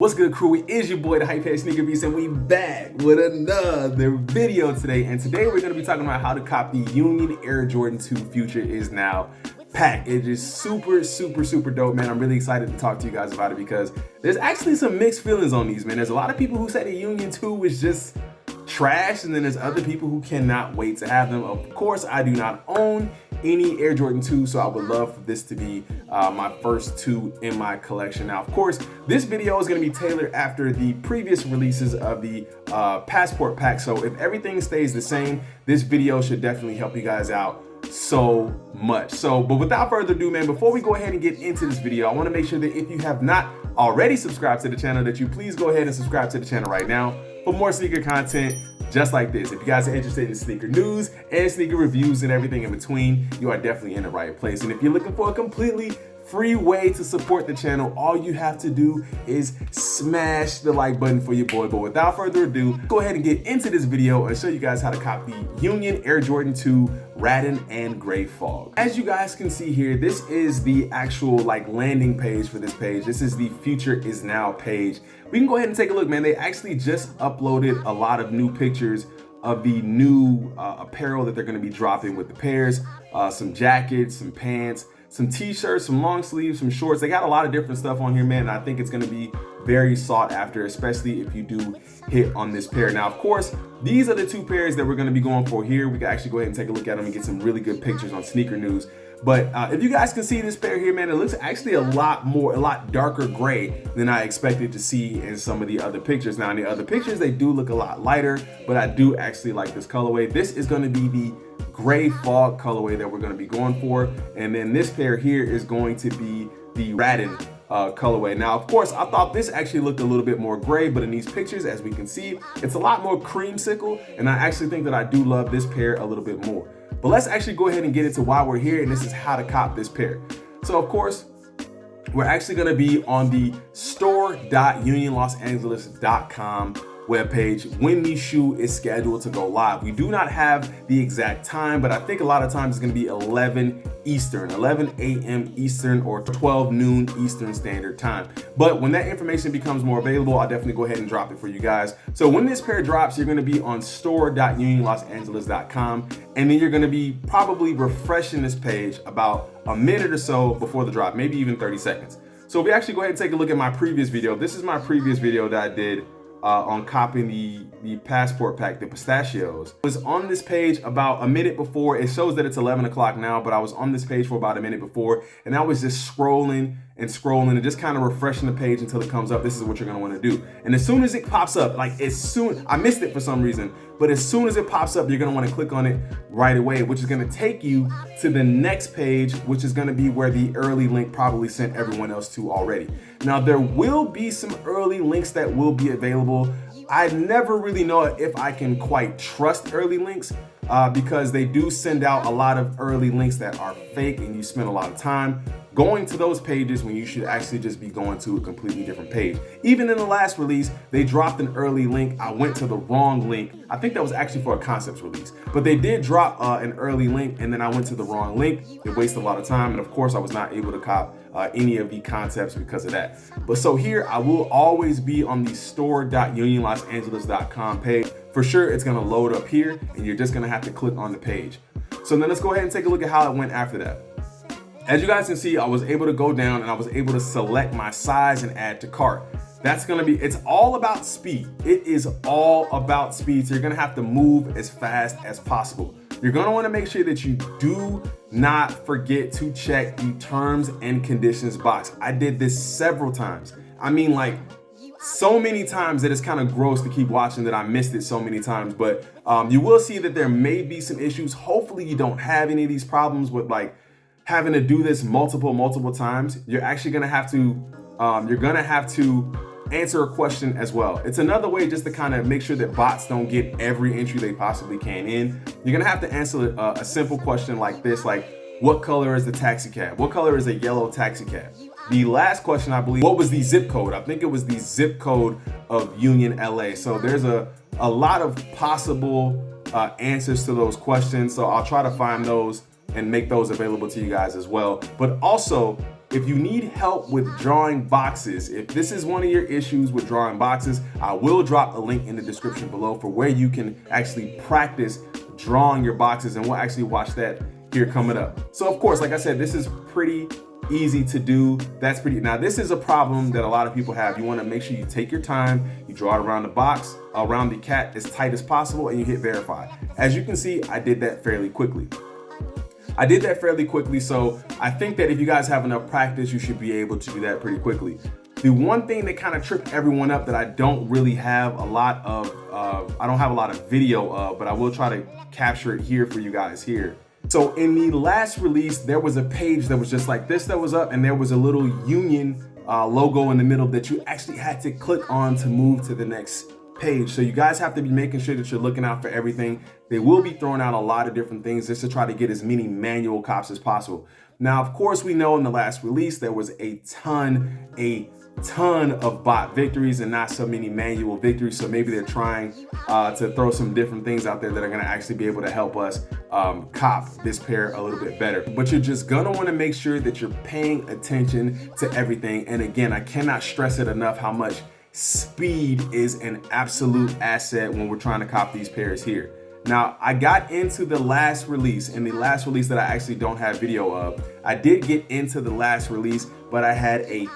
What's good, crew? It is your boy, the Hype Head Sneaker Beast, and we back with another video today. And today we're going to be talking about how to cop the Union Air Jordan 2 Future Is Now pack. It is super dope, man. I'm really excited to talk to you guys about it because there's actually some mixed feelings on these, man. There's a lot of people who say the Union 2 is just trash, and then there's other people who cannot wait to have them. Of course, I do not own any Air Jordan 2, so I would love for this to be my first two in my collection. Now, of course, this video is going to be tailored after the previous releases of the Passport pack, so if everything stays the same, this video should definitely help you guys out so much. But without further ado, man, before we go ahead and get into this video, I want to make sure that if you have not already subscribed to the channel, that you please go ahead and subscribe to the channel right now for more sneaker content just like this. If you guys are interested in sneaker news and sneaker reviews and everything in between, you are definitely in the right place. And if you're looking for a completely free way to support the channel, all you have to do is smash the like button for your boy. But without further ado, go ahead and get into this video and show you guys how to cop the Union Air Jordan 2 Rattan and Grey Fog. As you guys can see here, this is the actual landing page for this page. This is the Future Is Now page. We can go ahead and take a look, man. They actually just uploaded a lot of new pictures of the new apparel that they're going to be dropping with the pairs, some jackets, some pants, some t-shirts, some long sleeves, some shorts. They got a lot of different stuff on here, man, and I think it's going to be very sought after, especially if you do hit on this pair. Now, of course, these are the two pairs that we're going to be going for here. We can actually go ahead and take a look at them and get some really good pictures on Sneaker News. But if you guys can see this pair here, man, it looks actually a lot darker gray than I expected to see in some of the other pictures. Now, in the other pictures, they do look a lot lighter, but I do actually like this colorway. This is going to be the Gray Fog colorway that we're going to be going for. And then this pair here is going to be the Rattan colorway. Now, of course, I thought this actually looked a little bit more gray, but in these pictures, as we can see, it's a lot more creamsicle. And I actually think that I do love this pair a little bit more. But let's actually go ahead and get into why we're here, and this is how to cop this pair. So, of course, we're actually going to be on the store.unionlosangeles.com webpage when the shoe is scheduled to go live. We do not have the exact time, but I think a lot of times it's going to be 11 Eastern, 11 a.m. Eastern, or 12 noon Eastern Standard Time. But when that information becomes more available, I'll definitely go ahead and drop it for you guys. So when this pair drops, you're going to be on store.unionlosangeles.com, and then you're going to be probably refreshing this page about a minute or so before the drop, maybe even 30 seconds. So if we actually go ahead and take a look at my previous video, this is my previous video that I did on copying the Passport pack, the pistachios. I was on this page about a minute before. It shows that it's 11 o'clock now, but I was on this page for about a minute before, and I was just scrolling and just kind of refreshing the page until it comes up. This is what you're gonna want to do. And as soon as it pops up, I missed it for some reason, but as soon as it pops up, you're gonna want to click on it right away, which is gonna take you to the next page, which is gonna be where the early link probably sent everyone else to already. Now, there will be some early links that will be available. I never really know if I can quite trust early links because they do send out a lot of early links that are fake, and you spend a lot of time going to those pages when you should actually just be going to a completely different page. Even in the last release, they dropped an early link. I went to the wrong link. I think that was actually for a concepts release, but they did drop an early link, and then I went to the wrong link. It wasted a lot of time, and of course, I was not able to cop any of the concepts because of that. But so here, I will always be on the store.unionlosangeles.com page. For sure, it's gonna load up here, and you're just gonna have to click on the page. So then let's go ahead and take a look at how it went after that. As you guys can see, I was able to go down and I was able to select my size and add to cart. That's gonna be, it's all about speed. It is all about speed. So you're gonna have to move as fast as possible. You're gonna wanna make sure that you do not forget to check the terms and conditions box. I did this several times. I mean, so many times that it's kind of gross to keep watching that I missed it so many times. But you will see that there may be some issues. Hopefully you don't have any of these problems with having to do this multiple times. You're actually gonna have to, answer a question as well. It's another way just to kind of make sure that bots don't get every entry they possibly can in. You're gonna have to answer a simple question like this, what color is the taxi cab? What color is a yellow taxi cab? The last question, I believe, what was the zip code? I think it was the zip code of Union, LA. So there's a lot of possible answers to those questions. So I'll try to find those and make those available to you guys as well. But also, if you need help with drawing boxes, if this is one of your issues with drawing boxes, I will drop a link in the description below for where you can actually practice drawing your boxes, and we'll actually watch that here coming up. So of course, like I said, this is pretty easy to do. Now this is a problem that a lot of people have. You want to make sure you take your time, you draw it around the box, around the cat as tight as possible, and you hit verify. As you can see, I did that fairly quickly. So I think that if you guys have enough practice, you should be able to do that pretty quickly. The one thing that kind of tripped everyone up that I don't really have a lot of, I don't have a lot of video of, but I will try to capture it here for you guys here. So in the last release, there was a page that was just like this that was up, and there was a little union logo in the middle that you actually had to click on to move to the next page. So you guys have to be making sure that you're looking out for everything. They will be throwing out a lot of different things just to try to get as many manual cops as possible. Now, of course, we know in the last release, there was a ton of bot victories and not so many manual victories. So maybe they're trying to throw some different things out there that are going to actually be able to help us cop this pair a little bit better. But you're just going to want to make sure that you're paying attention to everything. And again, I cannot stress it enough how much speed is an absolute asset when we're trying to cop these pairs here. Now, I got into the last release, and the last release that I actually don't have video of. I did get into the last release, but I had a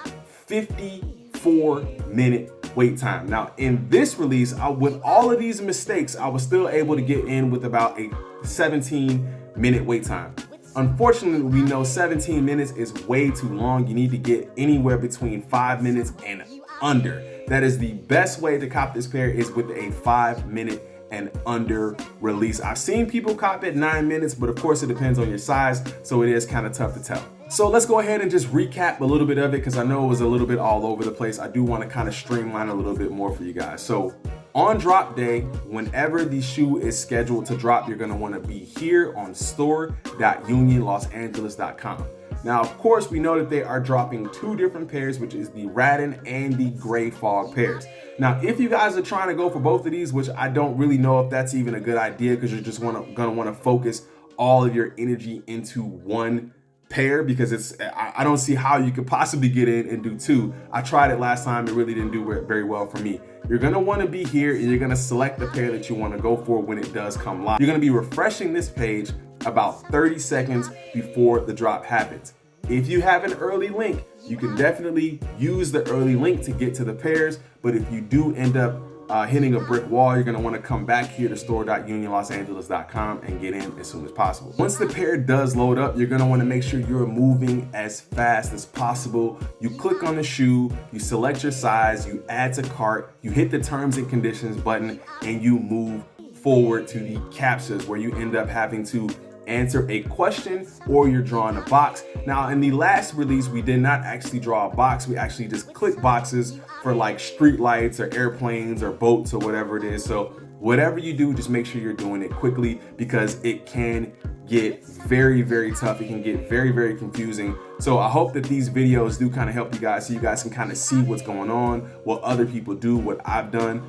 54-minute wait time. Now, in this release, with all of these mistakes, I was still able to get in with about a 17-minute wait time. Unfortunately, we know 17 minutes is way too long. You need to get anywhere between 5 minutes and under. That is the best way to cop this pair, is with a 5-minute and under release. I've seen people cop it 9 minutes, but of course it depends on your size, so it is kind of tough to tell. So let's go ahead and just recap a little bit of it, because I know it was a little bit all over the place. I do want to kind of streamline a little bit more for you guys. So on drop day, whenever the shoe is scheduled to drop, you're going to want to be here on store.unionlosangeles.com. Now, of course, we know that they are dropping two different pairs, which is the Rattan and the Grey Fog pairs. Now, if you guys are trying to go for both of these, which I don't really know if that's even a good idea, because you're just gonna want to focus all of your energy into one pair, because I don't see how you could possibly get in and do two. I tried it last time, it really didn't do very well for me. You're gonna want to be here, and you're gonna select the pair that you want to go for when it does come live. You're gonna be refreshing this page about 30 seconds before the drop happens. If you have an early link, you can definitely use the early link to get to the pairs, but if you do end up hitting a brick wall, you're going to want to come back here to store.unionlosangeles.com and get in as soon as possible. Once the pair does load up, you're going to want to make sure you're moving as fast as possible. You click on the shoe, you select your size, you add to cart, you hit the terms and conditions button, and you move forward to the captchas, where you end up having to answer a question or you're drawing a box. Now, in the last release, we did not actually draw a box. We actually just click boxes for like street lights or airplanes or boats or whatever it is. So whatever you do, just make sure you're doing it quickly, because it can get very, very tough. It can get very, very confusing. So I hope that these videos do kind of help you guys, so you guys can kind of see what's going on, what other people do, what I've done.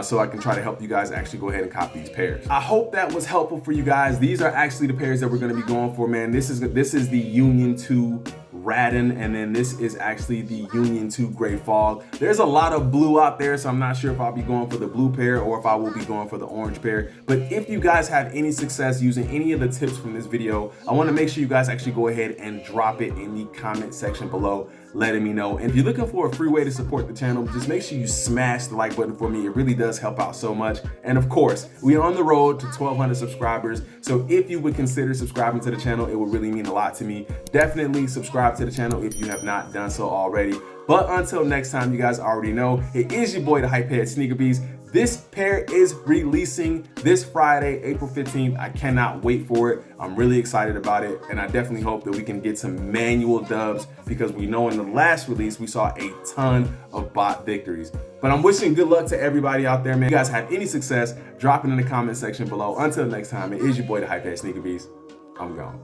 So I can try to help you guys actually go ahead and cop these pairs. I hope that was helpful for you guys. These are actually the pairs that we're going to be going for, man. This is the Union 2 Rattan, and then this is actually the Union 2 Grey Fog. There's a lot of blue out there, so I'm not sure if I'll be going for the blue pair or if I will be going for the orange pair. But if you guys have any success using any of the tips from this video, I want to make sure you guys actually go ahead and drop it in the comment section below, letting me know. And if you're looking for a free way to support the channel, just make sure you smash the like button for me. It really does help out so much. And of course, we're on the road to 1,200 subscribers. So if you would consider subscribing to the channel, it would really mean a lot to me. Definitely subscribe to the channel if you have not done so already. But until next time, you guys already know, it is your boy, the Hype Head Sneaker Beast. This pair is releasing this Friday, April 15th. I cannot wait for it. I'm really excited about it, and I definitely hope that we can get some manual dubs, because we know in the last release we saw a ton of bot victories. But I'm wishing good luck to everybody out there, man. If you guys have any success, drop it in the comment section below. Until next time, it is your boy, the Hype Head Sneaker Beast. I'm gone.